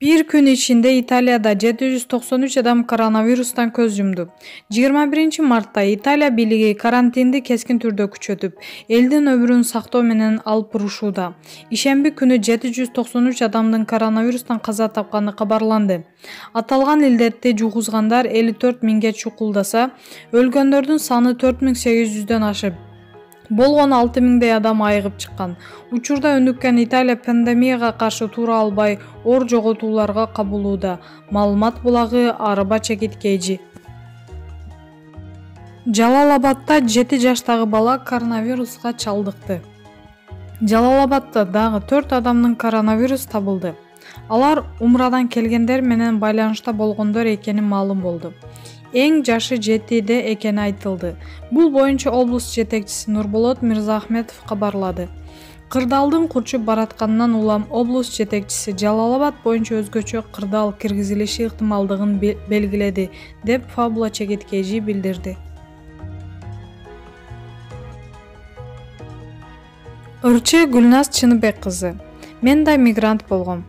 Bir gün içinde İtalya'da 793 adam koronavirustan көз жұмды. 21 Mart'ta İtalya билиги карантинди keskin түрдө күчөтүп, элдин өмүрүн сактоо менен алып бурушууда. Ишемби күнү 793 адамдын коронавирустан каза тапканы кабарланды. Аталган илдетти жугузгандар 54 миңге чукулдаса, өлгөндөрдүн саны 4800дөн ашып, болгон 6000дей адам айыгып чыккан. Учурда өнүккөн Италия пандемияга каршы тура албай оор жоготууларга кабылууда. Маалымат булагы Арба чекиткейжи. Жалал-Абадта 7 жаштагы бала коронавируска чалдыкты. Жалал-Абадта дагы 4 адамдын коронавирус табылды. Алар умрадан келгендер менен байланышта болгондор экени маалым болду. Эң жашы 7де экени айтылды. Бул боюнча облус жетекчиси Нурболот Мирзахметов кабарлады. Кырдаалдын курчуп баратканынан улам облус жетекчиси Жалал-Абад боюнча өзгөчө кырдаал киргизилиши ыктымалдыгын белгиледи, деп Фабула чекиткейжи билдирди. Ырчы Гүлназ Чыныбек кызы. Мен да мигрант болгом.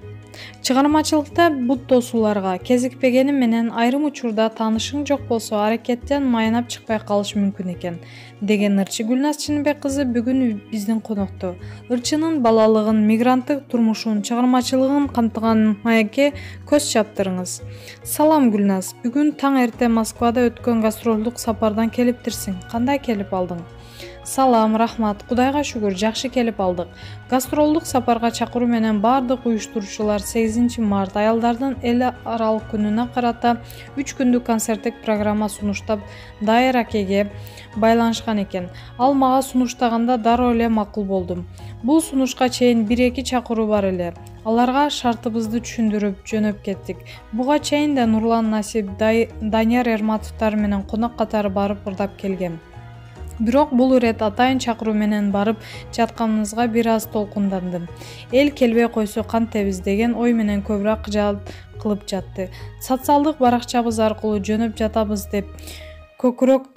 Чыгармачылыкта бут тосууларга кезикпегени менен айрым учурда таанышың жок болсо аракеттен маянап чыкпай калышы мүмкүн экен, деген ырчы Гүлназ Чыныбек кызы бүгүн биздин конокто. Ырчынын балалыгын, мигранттык турмушун, чыгармачылыгын камтыган маекке көз чаптырыңыз. Салам Гүлназ, бүгүн таң эрте Москвада өткөн гастролдук сапардан келиптирсиң. Кандай келип алдың? Салам, рахмат, Кудайга шүгүр, жакшы келип алдык. Гастролдук сапарга чакыруу менен бардык уюштуруучулар 8 март аялдардын эл аралык күнүнө карата 3 күндүк концерттик программа сунуштап, Дайыр акеге байланышкан экен. Ал мага сунуштаганда дароо эле макул болдум. Бул сунушка чейин 1-2 чакыруу бар эле. Аларга шартыбызды түшүндүрүп жөнөп кеттик. Буга чейин да Нурлан Насип, Данияр Эрматовдор менен конок катары барып ырдап келгем. Бирок бул ирет атайын чакыруу менен барып жатканыбызга бир аз толкундандым. Эл келбей койсо кантебиз деген ой менен көбүрөөк кыжаат кылып жатты. Социалдык баракчабыз аркылуу жөнөп жатабыз деп көкүрөк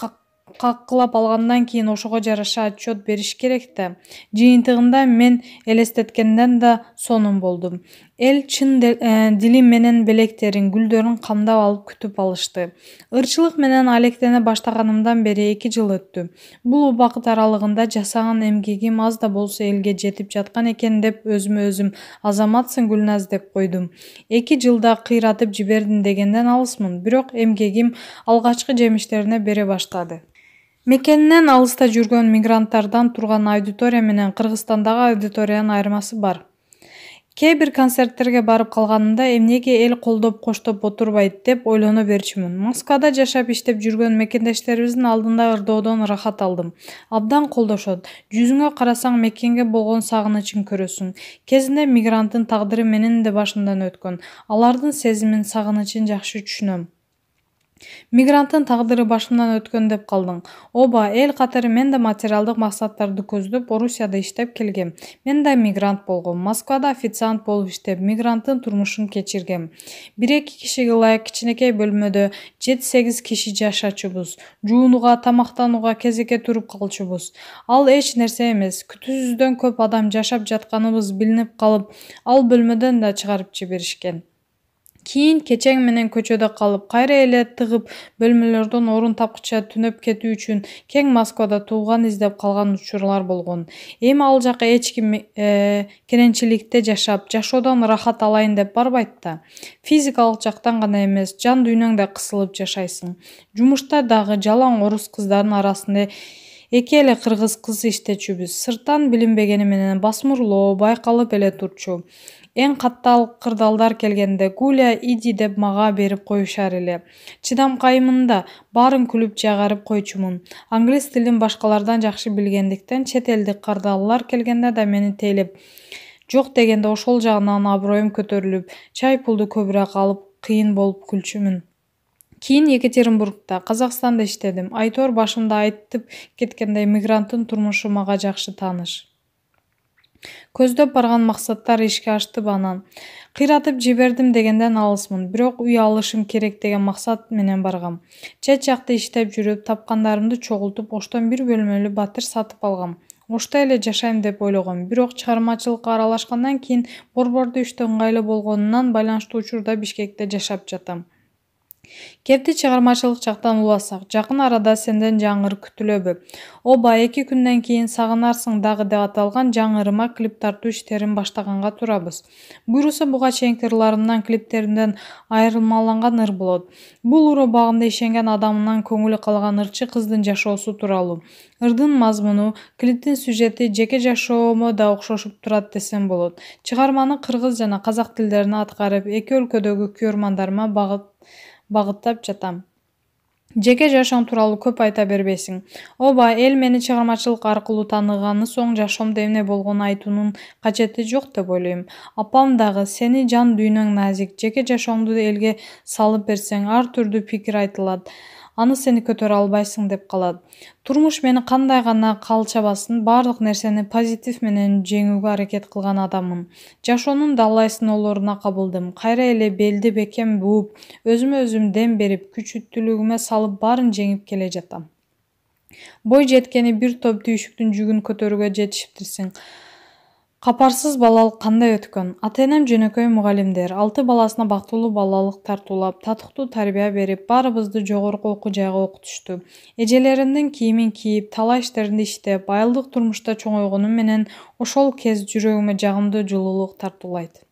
каккылап алгандан кийин ошого жараша отчет бериш керек да. Жыйынтыгында мен элестеткенден да сонун болдум. Эл чын дили менен белектерин, гүлдөрүн камдап алып күтүп алышты. Ырчылык менен алектене баштаганымдан бери 2 жыл өттү. Бул убакыт аралыгында жасаган эмгегим аз да болсо элге жетип жаткан экен деп өзүмө өзүм азаматсың Гүлназ деп койдум. 2 жылда кыйратып жибердим дегенден алысмын, бирок эмгегим алгачкы жемиштерине бере баштады. Мекенинен алыста жүргөн мигранттардан турган аудитория менен Кыргызстандагы аудиториянын айырмасы бар. Кээ бир концерттерге барып калганымда эмнеге эл колдоп коштоп отурбайт деп ойлоно берчүмүн. Москвада жашап иштеп жүргөн мекендештерибиздин алдында ырдоодон ырахат алдым. Абдан колдошот. Жүзүңө карасаң мекенге болгон сагынычын көрөсүң. Кезинде мигранттын тагдыры менин да башымдан өткөн. Алардын сезимин, сагынычын жакшы түшүнөм. Мигранттын тагдыры башымдан өткөн деп калдың. Оба, эл катары мен да материалдык максаттарды көздөп Орусияда иштеп келгем. Мен да мигрант болгом. Москвада официант болуп иштеп, мигранттын турмушун кечиргем. 1-2 кишиге ылайык кичинекей бөлмөдө 7-8 киши жашачубуз. Жуунууга, тамактанууга кезекке туруп калчубуз. Ал эч нерсе эмес. Күтүүсүздөн көп адам жашап жатканыбыз билинип калып, ал бөлмөдөн да чыгарып жиберишкен. Кийин кечең менен көчөдө калып, кайра эле тыгып бөлмөлөрдөн орун тапкыча түнөп кетүү үчүн кең Москвада тууган издеп калган учурлар болгон. Эми ал жака эч ким керенчиликте жашап, жашоодон ырахат алайын деп барбайт да. Физикалык жактан гана эмес, жан дүйнөң да кысылып жашайсың. Жумушта дагы жалаң орус кыздардын арасында 2 эле кыргыз кыз иштечүбүз. Сырттан билинбегени менен басмырлоо байкалып эле турчу. Эң каттал кырдаалдар келгенде Гуля, иди деп мага берип коюшар эле. Чыдамкайымында баарын күлүп жагарып койчумун. Англис тилин башкалардан жакшы билгендиктен чет элдик кырдаалдар келгенде да мени тейлеп, жок дегенде ошол жагынан аброюм көтөрүлүп, чай пулду көбүрөөк алып кыйын болуп күлчүмүн. Кийин Екатеринбургда, Казакстанда иштедим. Айтор башымда айтып кеткендей мигранттын турмушу мага жакшы тааныш. Көздөп барган максаттар ишке аштыбы анан. Кыйратып жибердим дегенден алысмын, бирок үй алышым керек деген максат менен баргам. Чет жакта иштеп жүрүп, тапкандарымды чогултуп, оштон 1 бөлмөлүү батир сатып алгам. ошто эле жашайм деп ойлогом. Бирок чыгармачылыкка аралашкандан кийин борбордо иштөө ыңгайлуу болгонунан байланыштуу учурда Бишкекте жашап жатам. Кепти чыгармачылык жактан уласак, жакын арада сенден жаңыр күтүлөбү? Ооба, 2 күндөн кийин Сагынарсың дагы деп аталган жаңырыма клип тартуу иштерин баштаганга турабыз. Буйруса буга чейинки ырларымдан, клиптеримден айырмаланган ыр болот. Бул ыр убагында ишенген адамынан көңүлү калган ырчы кыздын жашоосу тууралуу. Ырдын мазмуну, клиптин сюжети жеке жашоомо да окшошуп турат десем болот. Чыгарманы кыргыз жана казак тилдерине аткарып, эки өлкөдөгү көрөрмандарыма багыттап жатам. Жеке жашооң тууралуу көп айта бербейсиң. Ооба, эл мени чыгармачылык аркылуу тааныганы соң жашоомдо эмне болгонун айтуунун кажети жок деп ойлойм. Апам дагы сени жан дүйнөң назик, жеке жашооңду элге салып берсең ар түрдүү пикир айтылат. Аны сени көтөрө албайсың деп калат. Турмуш мени кандай гана калчабасын, бардык нерсени позитив менен жеңүүгө аракет кылган адаммын. Жашоонун далай сыноолоруна кабылдым. Кайра эле белди бекем бууп, өзүмө өзүм дем берип, күчтүүлүгүмө салып баарын жеңип келе жатам. Бой жеткени бир топ түйшүктүн жүгүн көтөрүүгө жетишиптирсиң. Капарсыз балалык кандай өткөн? Ата-энем жөнөкөй мугалимдер. 6 баласына бактылуу балалык тартуулап, татыктуу тарбия берип, баарыбызды жогорку окуу жайга окутушту. Эжелеримдин кийимин кийип, талай иштеринде иштеп, айылдык турмушта чоңойгонум менен ошол кез жүрөгүмө жагымдуу жылуулук тартуулайт.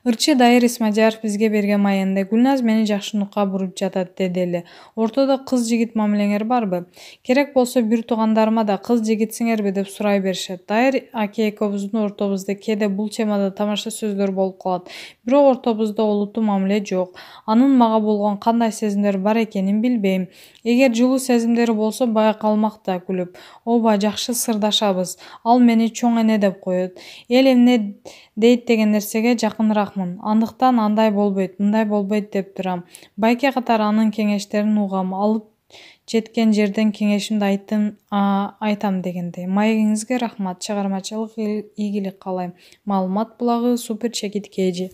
Ырчы Дайыр Исмадияров бизге берген маегинде Гүлназ мени жакшы нукка буруп жатат деди эле. Ортодо кыз жигит мамилеңер барбы? Керек болсо бир туугандарыма да кыз жигитсиңерби деп сурай беришет. Дайыр аке экөөбүздүн ортобузда кээде бул темада тамаша сөздөр болуп калат. Бирок ортобузда олуттуу мамиле жок. Анын мага болгон кандай сезимдери бар экенин билбейм. Эгер жылуу сезимдери болсо байкалмак да күлүп. Ооба, жакшы сырдашабыз. Ал мени чоң эне деп коет. Эл эмне дейт деген нерсеге жакыныракмын. Андыктан андай болбойт, мындай болбойт деп турам. Байке катар анын кеңештерин угам, алып жеткен жерден кеңешимди айтам дегендей. Маегиңизге рахмат. Чыгармачылык ийгилик каалайм. Маалымат булагы Супер Чекит KG.